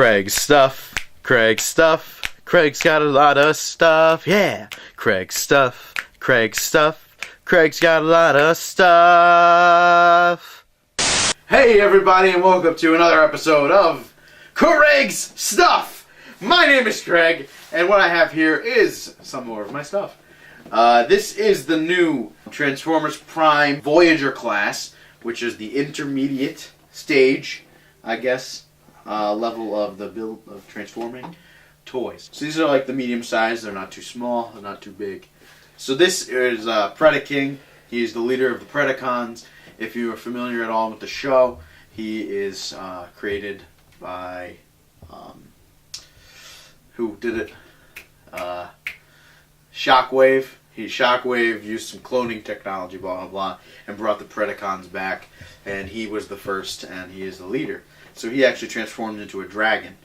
Craig's stuff. Craig's stuff. Craig's got a lot of stuff. Yeah. Craig's stuff. Craig's stuff. Craig's got a lot of stuff. Hey everybody, and welcome to another episode of Craig's Stuff. My name is Craig, and what I have here is some more of my stuff. This is the new Transformers Prime Voyager class, which is the intermediate stage, I guess, level of the build of transforming toys. So these are like the medium size. They're not too small. They're not too big. So this is Predaking. He's the leader of the Predacons. If you are familiar at all with the show, he is created by who did it? Shockwave. Shockwave used some cloning technology, blah blah blah, and brought the Predacons back. And he was the first, and he is the leader. So he actually transformed into a dragon,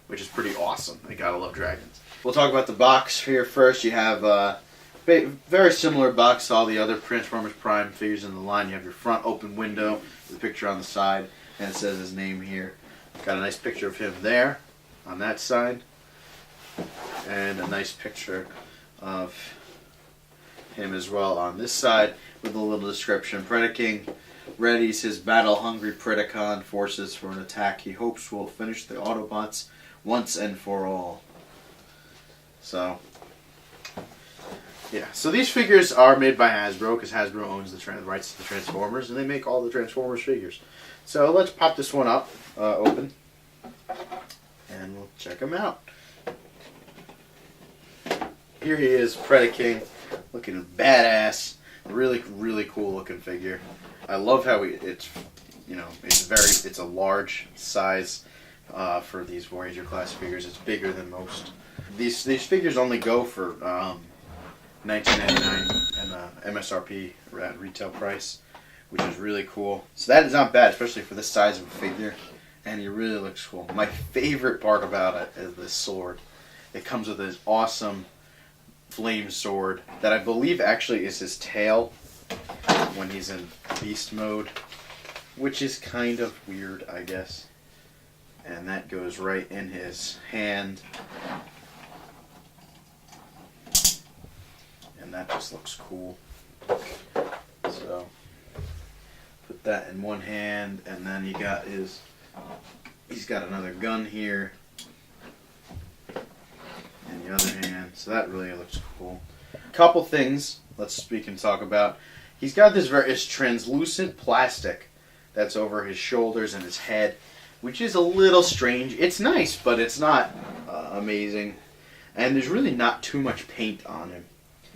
which is pretty awesome. I gotta love dragons. We'll talk about the box here first. You have very similar box to all the other Transformers Prime figures in the line. You have your front open window with a picture on the side, and it says his name here. Got a nice picture of him there on that side, and a nice picture of him as well on this side with a little description. Predaking readies his battle-hungry Predacon forces for an attack he hopes will finish the Autobots once and for all. So, yeah. So these figures are made by Hasbro, because Hasbro owns the rights to the Transformers, and they make all the Transformers figures. So let's pop this one up, open, and we'll check him out. Here he is, Predaking, looking badass. Really, really cool looking figure. I love how it's a large size for these Voyager class figures. It's bigger than most. These figures only go for $19.99 and MSRP retail price, which is really cool. So that is not bad, especially for this size of a figure. And he really looks cool. My favorite part about it is this sword. It comes with this awesome flame sword that I believe actually is his tail when he's in beast mode, which is kind of weird, I guess. And that goes right in his hand. And that just looks cool. So put that in one hand, and then he's got another gun here in the other hand. So that really looks cool. Couple things we can talk about. He's got this it's translucent plastic that's over his shoulders and his head, which is a little strange. It's nice, but it's not amazing. And there's really not too much paint on him.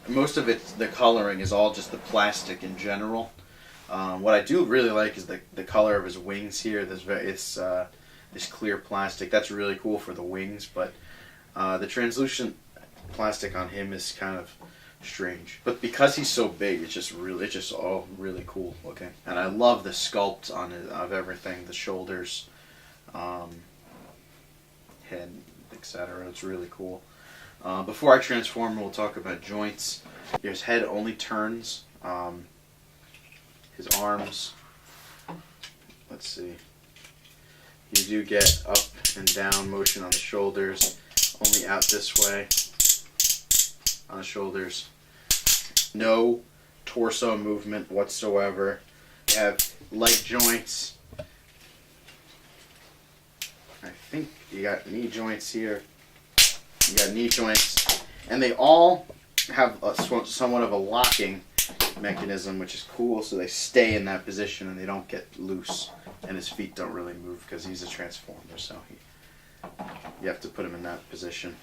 Most of the coloring is all just the plastic in general. What I do really like is the color of his wings here. This clear plastic. That's really cool for the wings, but the translucent plastic on him is kind of strange. But because he's so big, it's just all really cool looking. And I love the sculpt on it, of everything, the shoulders, head, etc. It's really cool. Before I transform, we'll talk about joints. His head only turns. His arms, let's see. You do get up and down motion on the shoulders, only out this way on the shoulders. No torso movement whatsoever. You have leg joints. I think you got knee joints here. You got knee joints, and they all have somewhat of a locking mechanism, which is cool, so they stay in that position and they don't get loose, and his feet don't really move because he's a Transformer, so you have to put him in that position.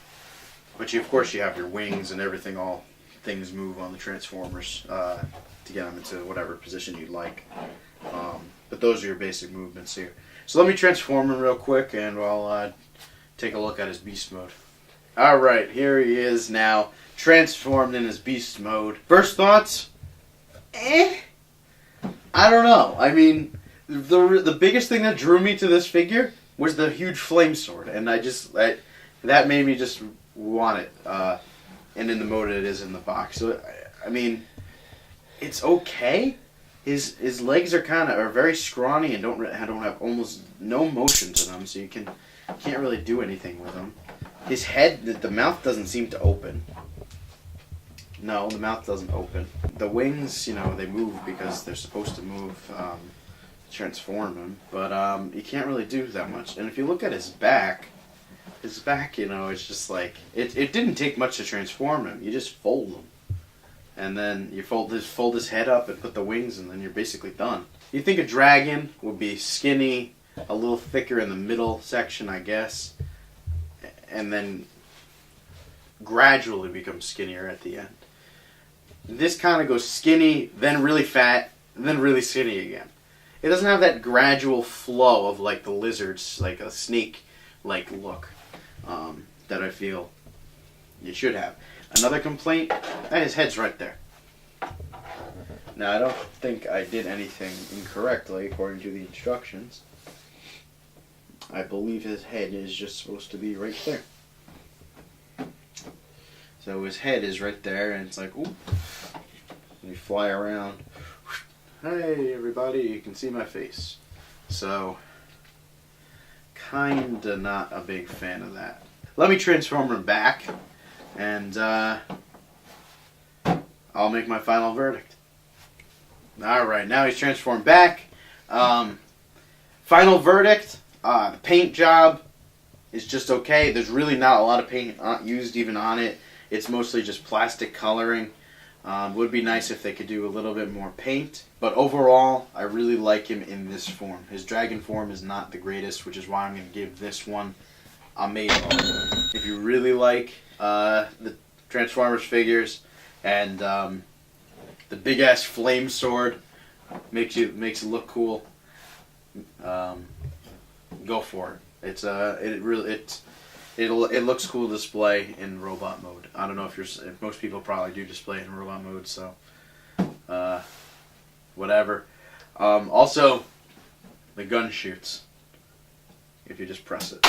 But of course you have your wings and everything, all things move on the Transformers to get them into whatever position you'd like. But those are your basic movements here. So let me transform him real quick, and I'll take a look at his beast mode. Alright, here he is now, transformed in his beast mode. First thoughts? I don't know. I mean, the biggest thing that drew me to this figure was the huge flame sword, and that made me just want it, and in the mode it is in the box. So, I mean, it's okay. His legs are very scrawny and don't have almost no motion to them, so you can Can't really do anything with him. His head, the mouth doesn't seem to open. No, the mouth doesn't open. The wings, you know, they move because they're supposed to move, transform him. But you can't really do that much. And if you look at his back, you know, it's just like, it didn't take much to transform him. You just fold him. And then you fold his head up and put the wings, and then you're basically done. You think a dragon would be skinny, a little thicker in the middle section, I guess, and then gradually become skinnier at the end. This kind of goes skinny, then really fat, and then really skinny again. It doesn't have that gradual flow of like the lizards, like a snake-like look that I feel it should have. Another complaint, his head's right there. Now, I don't think I did anything incorrectly according to the instructions. I believe his head is just supposed to be right there. So his head is right there, and it's like, ooh. You fly around. Hey, everybody, you can see my face. So, kinda not a big fan of that. Let me transform him back, and I'll make my final verdict. Alright, now he's transformed back. Final verdict, the paint job is just okay. There's really not a lot of paint used even on it. It's mostly just plastic coloring. Would be nice if they could do a little bit more paint. But overall, I really like him in this form. His dragon form is not the greatest, which is why I'm going to give this one a maybe. If you really like the Transformers figures and the big ass flame sword makes it look cool, go for it. It looks cool to display in robot mode. I don't know if most people probably do display it in robot mode, so whatever. Also, the gun shoots if you just press it.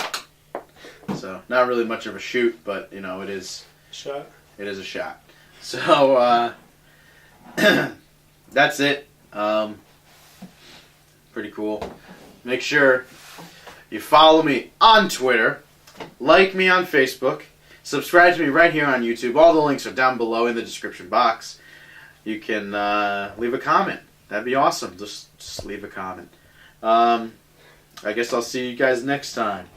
So not really much of a shoot, but you know it is. Shot. It is a shot. So that's it. Pretty cool. Make sure you follow me on Twitter. Like me on Facebook. Subscribe to me right here on YouTube. All the links are down below in the description box. You can leave a comment. That'd be awesome. Just leave a comment. I guess I'll see you guys next time.